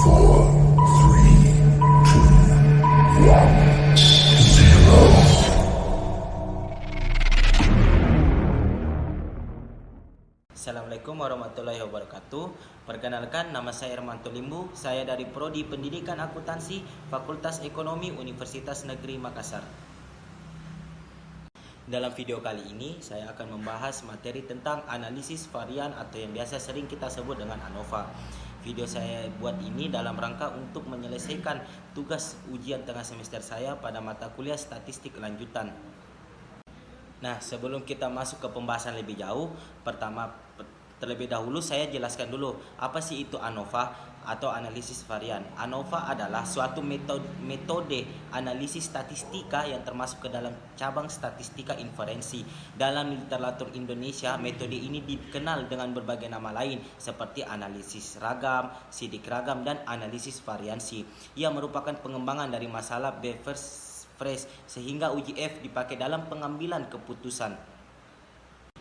4, 3, 2, 1, 0. Assalamualaikum warahmatullahi wabarakatuh. Perkenalkan, nama saya Hermanto Limbu. Saya dari Prodi Pendidikan Akuntansi Fakultas Ekonomi Universitas Negeri Makassar. Dalam video kali ini saya akan membahas materi tentang analisis varian atau yang biasa sering kita sebut dengan ANOVA. Video saya buat ini dalam rangka untuk menyelesaikan tugas ujian tengah semester saya pada mata kuliah statistik lanjutan. Nah, sebelum kita masuk ke pembahasan lebih jauh, terlebih dahulu saya jelaskan dulu apa sih itu ANOVA atau analisis varian. ANOVA adalah suatu metode analisis statistika yang termasuk ke dalam cabang statistika inferensi. Dalam literatur Indonesia, metode ini dikenal dengan berbagai nama lain seperti analisis ragam, sidik ragam, dan analisis variansi. Ia merupakan pengembangan dari masalah Beveridge sehingga uji F dipakai dalam pengambilan keputusan.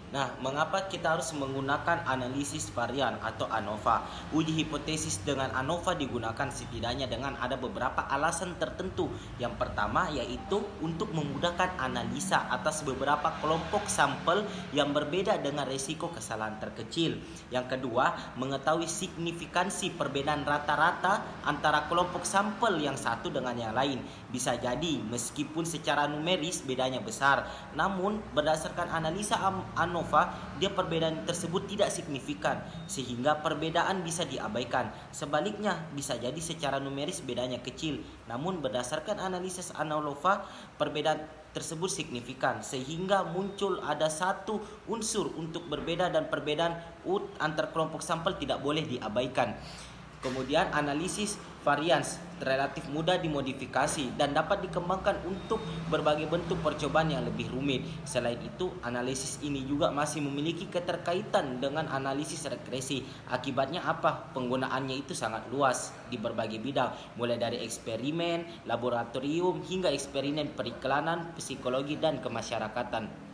Nah, mengapa kita harus menggunakan analisis varian atau ANOVA? Uji hipotesis dengan ANOVA digunakan setidaknya dengan ada beberapa alasan tertentu. Yang pertama yaitu untuk memudahkan analisa atas beberapa kelompok sampel yang berbeda dengan risiko kesalahan terkecil. Yang kedua, mengetahui signifikansi perbedaan rata-rata antara kelompok sampel yang satu dengan yang lain. Bisa jadi meskipun secara numeris bedanya besar, namun berdasarkan analisa ANOVA, dia perbedaan tersebut tidak signifikan sehingga perbedaan bisa diabaikan. Sebaliknya, bisa jadi secara numeris bedanya kecil, namun berdasarkan analisis ANOVA perbedaan tersebut signifikan sehingga muncul ada satu unsur untuk berbeda dan perbedaan antar kelompok sampel tidak boleh diabaikan. Kemudian analisis varians relatif mudah dimodifikasi dan dapat dikembangkan untuk berbagai bentuk percobaan yang lebih rumit. Selain itu, analisis ini juga masih memiliki keterkaitan dengan analisis regresi. Akibatnya apa? Penggunaannya itu sangat luas di berbagai bidang, mulai dari eksperimen, laboratorium, hingga eksperimen periklanan, psikologi, dan kemasyarakatan.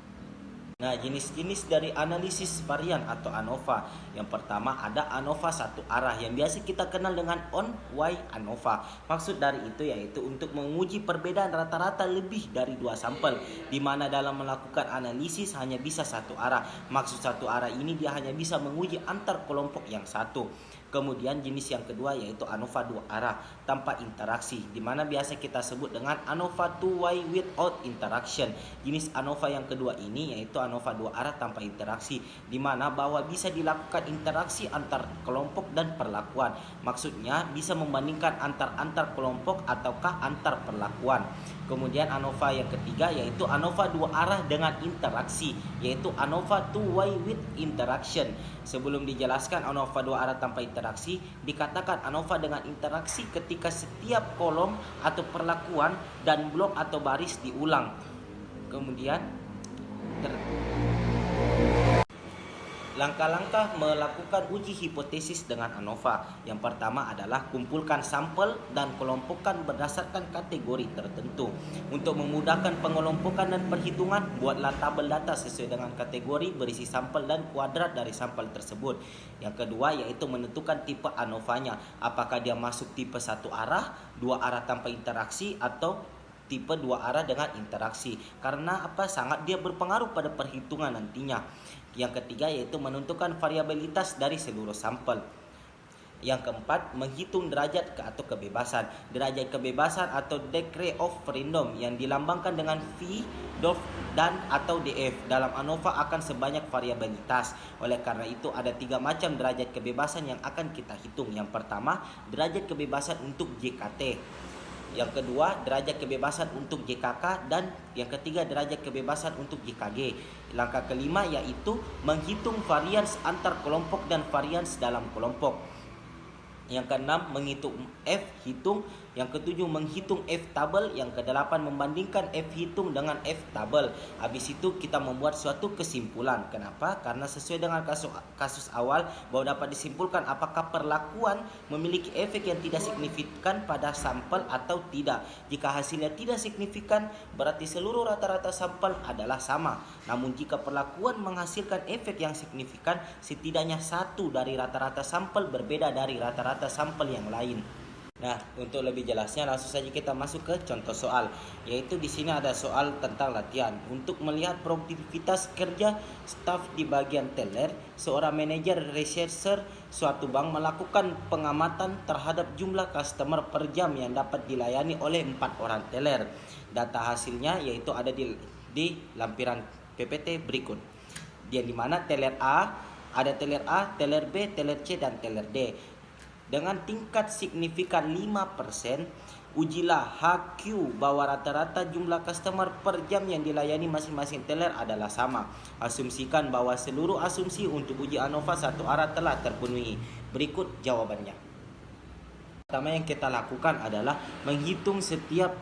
Nah, jenis-jenis dari analisis varian atau ANOVA. Yang pertama ada ANOVA satu arah yang biasa kita kenal dengan on-Y ANOVA. Maksud dari itu yaitu untuk menguji perbedaan rata-rata lebih dari dua sampel, di mana dalam melakukan analisis hanya bisa satu arah. Maksud satu arah ini dia hanya bisa menguji antar kelompok yang satu. Kemudian jenis yang kedua yaitu ANOVA dua arah tanpa interaksi, di mana biasa kita sebut dengan ANOVA two-way without interaction. Jenis ANOVA yang kedua ini yaitu ANOVA dua arah tanpa interaksi, di mana bahwa bisa dilakukan interaksi antar kelompok dan perlakuan. Maksudnya bisa membandingkan antar kelompok ataukah antar perlakuan. Kemudian ANOVA yang ketiga yaitu ANOVA dua arah dengan interaksi, yaitu ANOVA two-way with interaction. Sebelum dijelaskan ANOVA dua arah tanpa interaksi, dikatakan ANOVA dengan interaksi ketika setiap kolom atau perlakuan dan blok atau baris diulang. Kemudian langkah-langkah melakukan uji hipotesis dengan ANOVA. Yang pertama adalah kumpulkan sampel dan kelompokkan berdasarkan kategori tertentu. Untuk memudahkan pengelompokan dan perhitungan, buatlah tabel data sesuai dengan kategori, berisi sampel dan kuadrat dari sampel tersebut. Yang kedua yaitu menentukan tipe ANOVA-nya. Apakah dia masuk tipe satu arah, dua arah tanpa interaksi, atau tipe dua arah dengan interaksi. Karena sangat dia berpengaruh pada perhitungan nantinya. Yang ketiga yaitu menentukan variabilitas dari seluruh sampel. Yang keempat, menghitung derajat atau kebebasan. Derajat kebebasan atau degree of freedom yang dilambangkan dengan V, DOF, dan atau DF dalam ANOVA akan sebanyak variabilitas. Oleh karena itu ada 3 macam derajat kebebasan yang akan kita hitung. Yang pertama, derajat kebebasan untuk JKT. Yang kedua, derajat kebebasan untuk JKK, dan yang ketiga, derajat kebebasan untuk JKG. Langkah kelima yaitu menghitung varians antar kelompok dan varians dalam kelompok. Yang keenam, menghitung F hitung. Yang ketujuh, menghitung F tabel. Yang kedelapan, membandingkan F hitung dengan F tabel. Habis itu kita membuat suatu kesimpulan. Kenapa? Karena sesuai dengan kasus awal, bahwa dapat disimpulkan apakah perlakuan memiliki efek yang tidak signifikan pada sampel atau tidak. Jika hasilnya tidak signifikan, berarti seluruh rata-rata sampel adalah sama. Namun jika perlakuan menghasilkan efek yang signifikan, setidaknya satu dari rata-rata sampel berbeda dari rata-rata sampel yang lain. Nah, untuk lebih jelasnya langsung saja kita masuk ke contoh soal, yaitu di sini ada soal tentang latihan. Untuk melihat produktivitas kerja staf di bagian teller, seorang manajer researcher suatu bank melakukan pengamatan terhadap jumlah customer per jam yang dapat dilayani oleh 4 orang teller. Data hasilnya yaitu ada di lampiran PPT berikut. Yang dimana teller A, ada teller A, teller B, teller C, dan teller D. Dengan tingkat signifikan 5%, ujilah HQ bahwa rata-rata jumlah customer per jam yang dilayani masing-masing teller adalah sama. Asumsikan bahwa seluruh asumsi untuk uji ANOVA satu arah telah terpenuhi. Berikut jawabannya. Pertama yang kita lakukan adalah menghitung setiap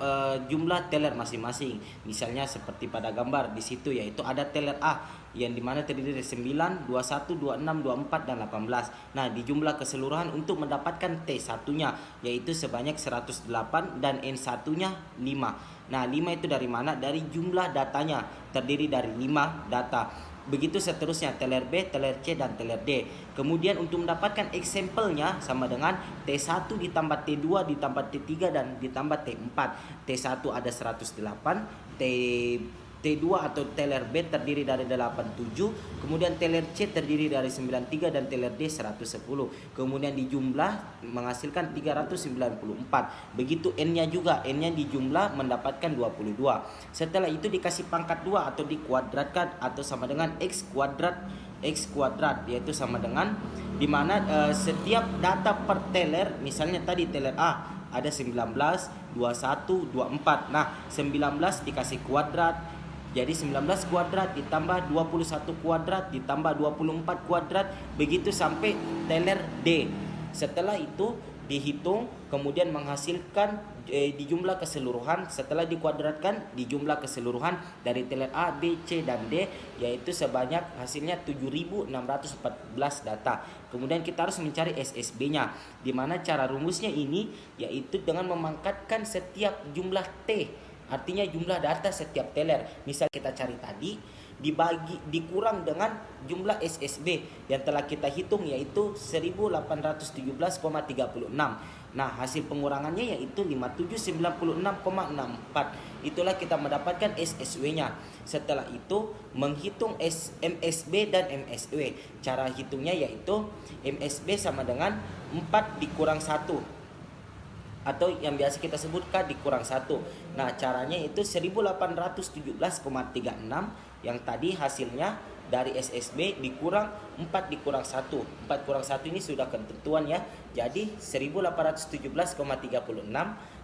jumlah teller masing-masing. Misalnya seperti pada gambar di situ, yaitu ada teller A yang dimana terdiri dari 9, 21, 26, 24, dan 18. Nah, di jumlah keseluruhan untuk mendapatkan T1-nya yaitu sebanyak 108 dan N1-nya 5. Nah, 5 itu dari mana? Dari jumlah datanya, terdiri dari 5 data. Begitu seterusnya, teller B, teller C, dan teller D. Kemudian untuk mendapatkan example-nya sama dengan T1 ditambah T2 ditambah T3 dan ditambah T4. T1 ada 108, T2 atau teller B terdiri dari 87, kemudian teller C terdiri dari 93 dan teller D 110. Kemudian dijumlah menghasilkan 394. Begitu N-nya juga, N-nya dijumlah mendapatkan 22. Setelah itu dikasih pangkat 2 atau dikuadratkan atau sama dengan X kuadrat yaitu sama dengan dimana setiap data per teller, misalnya tadi teller A ada 19, 21, 24. Nah, 19 dikasih kuadrat. Jadi 19 kuadrat ditambah 21 kuadrat ditambah 24 kuadrat, begitu sampai teller D. Setelah itu dihitung, kemudian menghasilkan di jumlah keseluruhan. Setelah dikuadratkan di jumlah keseluruhan dari teller A, B, C, dan D, yaitu sebanyak hasilnya 7.614 data. Kemudian kita harus mencari SSB-nya, dimana cara rumusnya ini yaitu dengan memangkatkan setiap jumlah T, artinya jumlah data setiap teller. Misal kita cari tadi dikurang dengan jumlah SSB yang telah kita hitung yaitu 1817,36. Nah, hasil pengurangannya yaitu 5796,64. Itulah kita mendapatkan SSW-nya. Setelah itu menghitung MSB dan MSW. Cara hitungnya yaitu MSB sama dengan 4 dikurang 1 atau yang biasa kita sebut K dikurang 1. Nah, caranya itu 1817,36 yang tadi hasilnya dari SSB dikurang 4 dikurang 1. 4 kurang 1 ini sudah ketentuan ya. Jadi 1817,36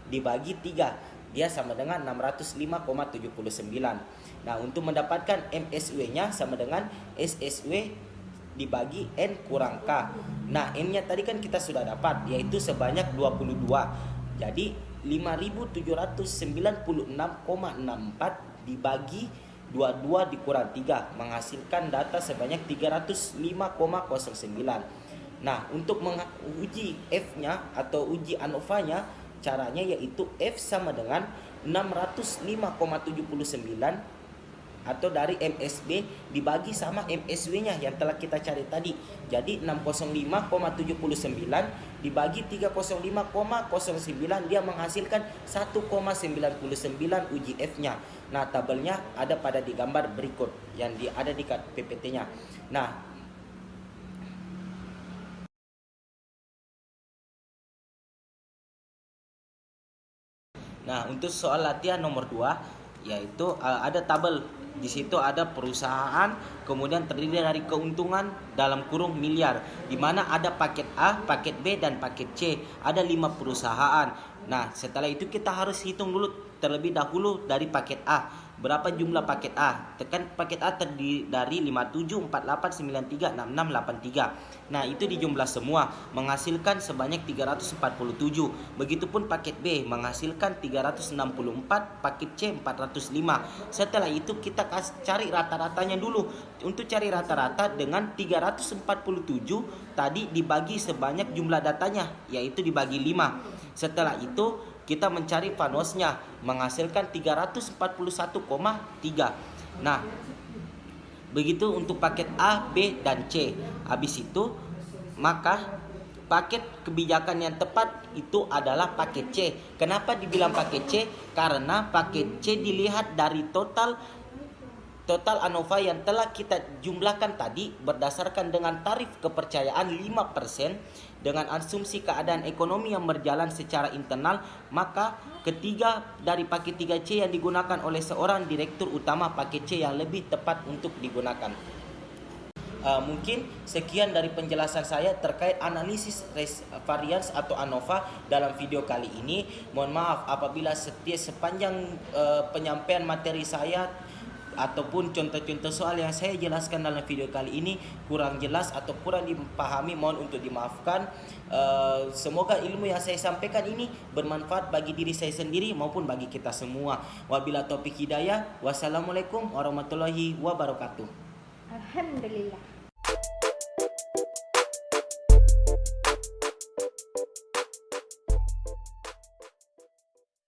dibagi 3, dia sama dengan 605,79. Nah, untuk mendapatkan MSW-nya sama dengan SSW dibagi N kurang K. Nah, N-nya tadi kan kita sudah dapat yaitu sebanyak 22. Jadi 5796,64 dibagi 22 dikurang 3 menghasilkan data sebanyak 305,09. Nah, untuk menguji F-nya atau uji ANOVA-nya, caranya yaitu F sama dengan 605,79 atau dari MSB dibagi sama MSW-nya yang telah kita cari tadi. Jadi 605,79 dibagi 305,09 dia menghasilkan 1,99 uji F-nya. Nah, tabelnya ada pada di gambar berikut yang ada di PPT-nya. Nah, untuk soal latihan nomor 2 yaitu ada tabel. Di situ ada perusahaan, kemudian terdiri dari keuntungan dalam kurung miliar, di mana ada paket A, paket B, dan paket C. Ada 5 perusahaan. Nah, setelah itu kita harus hitung dulu terlebih dahulu dari paket A. Berapa jumlah paket A? Tekan paket A terdiri dari 57, 48, 93, 66, 83. Nah, itu dijumlah semua menghasilkan sebanyak 347. Begitupun paket B menghasilkan 364, paket C 405. Setelah itu kita cari rata-ratanya dulu. Untuk cari rata-rata dengan 347 tadi dibagi sebanyak jumlah datanya yaitu dibagi 5. Setelah itu kita mencari vanosnya menghasilkan 341,3. Nah, begitu untuk paket A, B, dan C. Habis itu maka paket kebijakan yang tepat itu adalah paket C. Kenapa dibilang paket C? Karena paket C dilihat dari total ANOVA yang telah kita jumlahkan tadi berdasarkan dengan tarif kepercayaan 5% dengan asumsi keadaan ekonomi yang berjalan secara internal, maka ketiga dari paket 3C yang digunakan oleh seorang direktur utama paket C yang lebih tepat untuk digunakan. Mungkin sekian dari penjelasan saya terkait analisis variance atau ANOVA dalam video kali ini. Mohon maaf apabila sepanjang penyampaian materi saya ataupun contoh-contoh soal yang saya jelaskan dalam video kali ini kurang jelas atau kurang dipahami, mohon untuk dimaafkan. Semoga ilmu yang saya sampaikan ini bermanfaat bagi diri saya sendiri maupun bagi kita semua. Wabillahi taufik hidayah. Wassalamualaikum warahmatullahi wabarakatuh. Alhamdulillah.